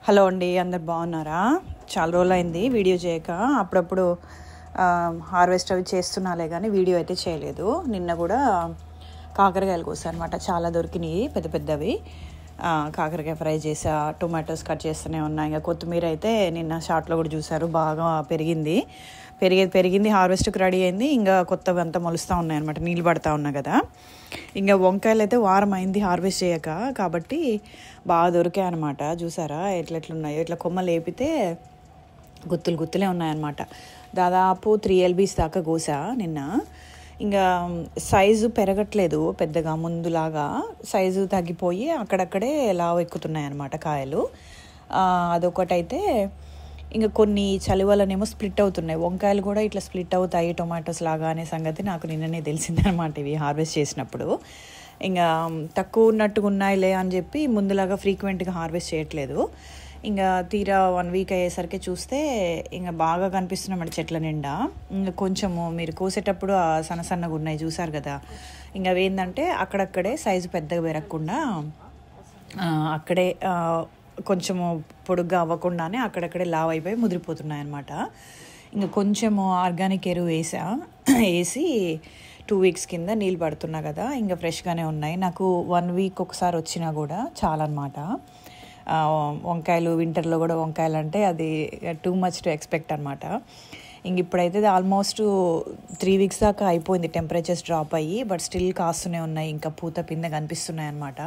Hello అండి, అందరు బాగున్నారా? చాలా రోజులైంది వీడియో చేయక. అప్పుడప్పుడు హార్వెస్ట్ అవి చేస్తున్నాలే కానీ వీడియో అయితే చేయలేదు. నిన్న కూడా కాకరకాయలు కోసా అనమాట. చాలా దొరికినాయి, పెద్ద పెద్దవి. కాకరకాయ ఫ్రై చేసా, టొమాటోస్ కట్ చేస్తూనే ఉన్నాయి. ఇంకా కొత్తిమీర అయితే నిన్న షార్ట్లో కూడా చూసారు, బాగా పెరిగింది. హార్వెస్ట్కి రెడీ అయింది. ఇంకా కొత్తవి అంతా మొలుస్తూ ఉన్నాయి అనమాట, నీళ్ళు పడతా ఉన్నా కదా. ఇంకా వంకాయలు అయితే వారం అయింది హార్వెస్ట్ చేయక, కాబట్టి బాగా దొరికాయి అనమాట. చూసారా ఎట్లెట్లున్నాయో, ఇట్లా కొమ్మలు లేపితే గుత్తులే ఉన్నాయన్నమాట. దాదాపు 3 LBs దాకా కోసా నిన్న. ఇంకా సైజు పెరగట్లేదు పెద్దగా, ముందులాగా సైజు తగ్గిపోయి అక్కడక్కడే లావు ఎక్కుతున్నాయి అన్నమాట కాయలు. అదొకటైతే ఇంకా కొన్ని చలి వల్లనేమో స్ప్లిట్ అవుతున్నాయి. వంకాయలు కూడా ఇట్లా స్ప్లిట్ అవుతాయి టొమాటోస్ లాగా అనే సంగతి నాకు నిన్ననే తెలిసిందనమాట, ఇవి హార్వెస్ట్ చేసినప్పుడు. ఇంకా తక్కువ ఉన్నట్టుగా ఉన్నాయిలే అని చెప్పి ముందులాగా ఫ్రీక్వెంట్గా హార్వెస్ట్ చేయట్లేదు. ఇంకా తీరా 1 వీక్ అయ్యేసరికి చూస్తే ఇంకా బాగా కనిపిస్తున్నామండి చెట్ల నిండా. ఇంకా కొంచెము మీరు కోసేటప్పుడు సన్నగా ఉన్నాయి చూసారు కదా. ఇంకా అవి ఏంటంటే అక్కడక్కడే సైజు పెద్దగా పెరగకుండా అక్కడే కొంచెము పొడుగ్గా అవ్వకుండానే అక్కడక్కడే లావ్ అయిపోయి ముదిరిపోతున్నాయి అన్నమాట. ఇంకా కొంచెము ఆర్గానిక్ ఎరువు వేసి 2 వీక్స్ కింద నీళ్ళు పడుతున్నా కదా, ఇంకా ఫ్రెష్గానే ఉన్నాయి. నాకు 1 వీక్ ఒకసారి వచ్చినా కూడా చాలన్నమాట. వంకాయలు వింటర్లో కూడా వంకాయలు అంటే అది టూ మచ్ టు ఎక్స్పెక్ట్ అనమాట. ఇంక ఇప్పుడైతే ఆల్మోస్ట్ 3 వీక్స్ దాకా అయిపోయింది టెంపరేచర్స్ డ్రాప్ అయ్యి, బట్ స్టిల్ కాస్తూనే ఉన్నాయి, ఇంకా పూత పిందె కనిపిస్తున్నాయి అన్నమాట.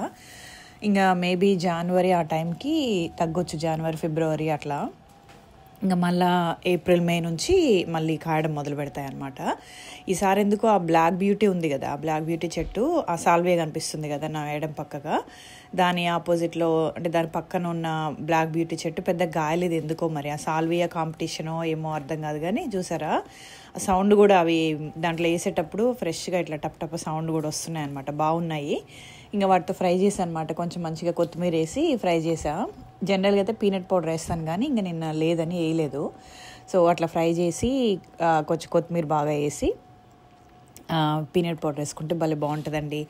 ఇంకా మేబీ జనవరి ఆ టైంకి తగ్గొచ్చు, జనవరి ఫిబ్రవరి అట్లా. ఇంకా మళ్ళీ ఏప్రిల్ మే నుంచి మళ్ళీ కాయడం మొదలు పెడతాయి అన్నమాట. ఈసారి ఎందుకు ఆ బ్లాక్ బ్యూటీ ఉంది కదా, ఆ బ్లాక్ బ్యూటీ చెట్టు, ఆ సాల్వే కనిపిస్తుంది కదా నా ఎడం పక్కగా, దాని ఆపోజిట్లో అంటే దాని పక్కన ఉన్న బ్లాక్ బ్యూటీ చెట్టు పెద్ద గాయలేదు ఎందుకో. మరి ఆ సాల్వియా కాంపిటీషనో ఏమో అర్థం కాదు, కానీ చూసారా ఆ సౌండ్ కూడా అవి దాంట్లో వేసేటప్పుడు ఫ్రెష్గా ఇట్లా టప్ టప్ సౌండ్ కూడా వస్తున్నాయి అనమాట, బాగున్నాయి. ఇంకా వాటితో ఫ్రై చేశాను అనమాట, కొంచెం మంచిగా కొత్తిమీర వేసి ఫ్రై చేసా. జనరల్గా అయితే పీనట్ పౌడర్ వేస్తాను కానీ ఇంకా నిన్న లేదని వేయలేదు. సో అట్లా ఫ్రై చేసి కొంచెం కొత్తిమీర బాగా వేసి పీనట్ పౌడర్ వేసుకుంటే భలే బాగుంటుందండి.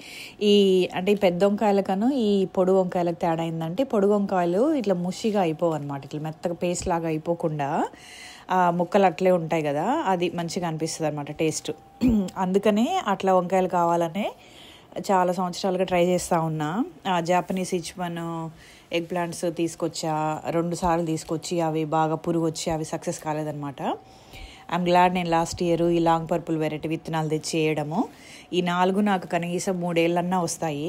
ఈ పెద్ద వంకాయల కన్నా ఈ పొడు వంకాయలకు తేడా అయిందంటే, పొడు వంకాయలు ఇట్లా ముషిగా అయిపోవు అనమాట, ఇట్లా మెత్తగా పేస్ట్ లాగా అయిపోకుండా ముక్కలు అట్లే ఉంటాయి కదా, అది మంచిగా అనిపిస్తుంది అనమాట టేస్ట్. అందుకనే అట్లా వంకాయలు కావాలనే చాలా సంవత్సరాలుగా ట్రై చేస్తూ ఉన్నా. జాపనీస్ ఇచ్మన్ ఎగ్ ప్లాంట్స్ తీసుకొచ్చా, 2 సార్లు తీసుకొచ్చి అవి బాగా పురుగు వచ్చి అవి సక్సెస్ కాలేదనమాట. ఐఎమ్ గ్లాడ్ నేను లాస్ట్ ఇయర్ ఈ లాంగ్ పర్పుల్ వెరైటీ విత్తనాలు తెచ్చి వేయడము. ఈ 4 నాకు కనీసం 3 ఏళ్ళన్నా వస్తాయి.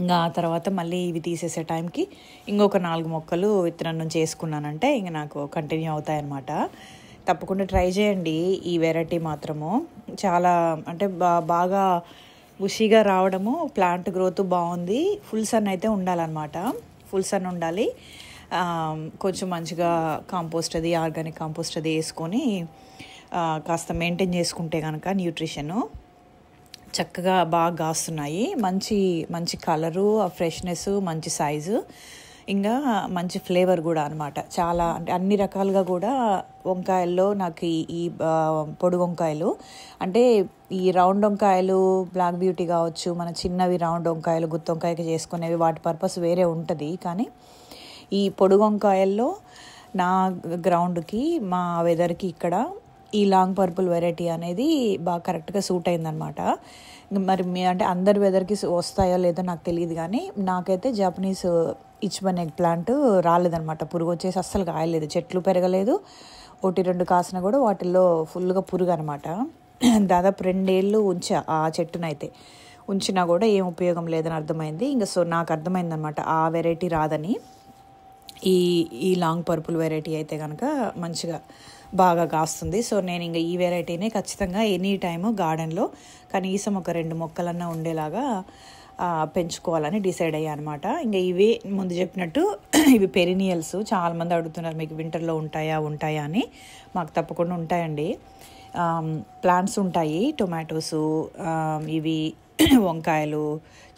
ఇంకా ఆ తర్వాత మళ్ళీ ఇవి తీసేసే టైంకి ఇంకొక 4 మొక్కలు విత్తనం నుంచి వేసుకున్నానంటే ఇంకా నాకు కంటిన్యూ అవుతాయన్నమాట. తప్పకుండా ట్రై చేయండి ఈ వెరైటీ మాత్రము. చాలా అంటే బాగా బుషీగా రావడము, ప్లాంట్ గ్రోత్ బాగుంది. ఫుల్ సన్ అయితే ఉండాలన్నమాట, ఫుల్ సన్ ఉండాలి. కొంచెం మంచిగా కాంపోస్ట్ అది ఆర్గానిక్ కాంపోస్ట్ అది వేసుకొని కాస్త మెయింటైన్ చేసుకుంటే కనుక న్యూట్రిషను చక్కగా బాగా కాస్తున్నాయి. మంచి కలరు, ఫ్రెష్నెస్, మంచి సైజు, ఇంకా మంచి ఫ్లేవర్ కూడా అనమాట. చాలా అంటే అన్ని రకాలుగా కూడా వంకాయల్లో నాకు ఈ పొడి వంకాయలు అంటే ఈ రౌండ్ వంకాయలు బ్లాక్ బ్యూటీ కావచ్చు, మన చిన్నవి రౌండ్ వంకాయలు గుత్తి వంకాయకి చేసుకునేవి, వాటి పర్పస్ వేరే ఉంటుంది. కానీ ఈ పొడి వంకాయల్లో నా గ్రౌండ్కి, మా వెదర్కి ఇక్కడ ఈ లాంగ్ పర్పుల్ వెరైటీ అనేది బాగా కరెక్ట్గా సూట్ అయిందనమాట. మరి అంటే అందరి వెదర్కి వస్తాయో లేదో నాకు తెలియదు, కానీ నాకైతే జాపనీస్ ఇచ్మన్ ఎగ్ ప్లాంట్ రాలేదనమాట. పురుగు వచ్చేసి అస్సలు కాయలేదు, చెట్లు పెరగలేదు. 1-2 కాసిన కూడా వాటిల్లో ఫుల్గా పురుగు అనమాట. దాదాపు 2 ఏళ్ళు ఉంచా ఆ చెట్టునైతే, ఉంచినా కూడా ఏం ఉపయోగం లేదని అర్థమైంది. ఇంకా సో నాకు అర్థమైందనమాట ఆ వెరైటీ రాదని. ఈ లాంగ్ పర్పుల్ వెరైటీ అయితే కనుక మంచిగా బాగా కాస్తుంది. సో నేను ఇంకా ఈ వెరైటీనే ఖచ్చితంగా ఎనీ టైము గార్డెన్లో కనీసం ఒక 2 మొక్కలన్నా ఉండేలాగా పెంచుకోవాలని డిసైడ్ అయ్యా అనమాట. ఇంకా ఇవి ముందు చెప్పినట్టు ఇవి పెరినియల్స్. చాలామంది అడుగుతున్నారు మీకు వింటర్లో ఉంటాయా అని. మాకు తప్పకుండా ఉంటాయండి. ప్లాంట్స్ ఉంటాయి, టొమాటోసు, ఇవి వంకాయలు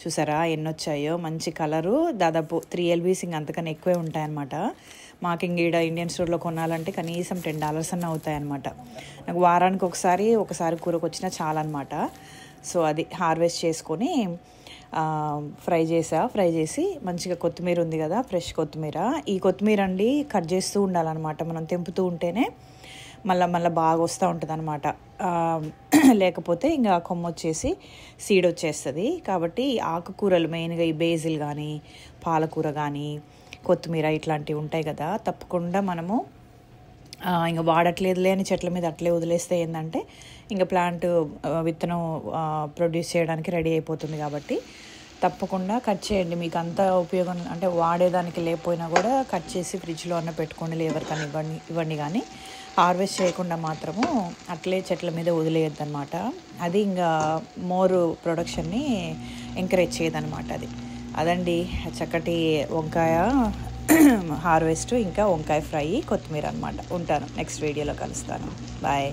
చూసారా ఎన్ని వచ్చాయో, మంచి కలరు. దాదాపు 3 LBs ఇంక అంతకన్నా ఎక్కువే ఉంటాయన్నమాట. మాకు ఇంక ఈడ ఇండియన్ స్టోర్లో కొనాలంటే కనీసం $10 అన్న అవుతాయన్నమాట. నాకు వారానికి ఒకసారి కూరకు వచ్చినా చాలన్నమాట. సో అది హార్వెస్ట్ చేసుకొని ఫ్రై చేసి మంచిగా కొత్తిమీర ఉంది కదా, ఫ్రెష్ కొత్తిమీర, ఈ కొత్తిమీర అండి కట్ చేస్తూ ఉండాలన్నమాట. మనం తెంపుతూ ఉంటేనే మళ్ళీ బాగా వస్తూ ఉంటుంది అనమాట. లేకపోతే ఇంకా కొమ్మ వచ్చేసి సీడ్ వచ్చేస్తుంది. కాబట్టి ఆకుకూరలు మెయిన్గా ఈ బేజిల్ కానీ, పాలకూర కానీ, కొత్తిమీర ఇట్లాంటివి ఉంటాయి కదా, తప్పకుండా మనము ఇంకా వాడట్లేదులే అని చెట్ల మీద అట్లే వదిలేస్తే ఏంటంటే ఇంకా ప్లాంట్ విత్తనం ప్రొడ్యూస్ చేయడానికి రెడీ అయిపోతుంది. కాబట్టి తప్పకుండా కట్ చేయండి. మీకు అంత ఉపయోగం అంటే వాడేదానికి లేకపోయినా కూడా కట్ చేసి ఫ్రిడ్జ్లో అన్న పెట్టుకోండి, ఎవరికైనా ఇవ్వండి. కానీ హార్వెస్ట్ చేయకుండా మాత్రము అట్లే చెట్ల మీద వదిలేయద్దు అనమాట. అది ఇంకా మోర్ ప్రొడక్షన్ని ఎంకరేజ్ చేయదన్నమాట. అదండి చక్కటి వంకాయ హార్వెస్ట్, ఇంకా వంకాయ ఫ్రై, కొత్తిమీర అనమాట. ఉంటాను, నెక్స్ట్ వీడియోలో కలుస్తాను. బాయ్.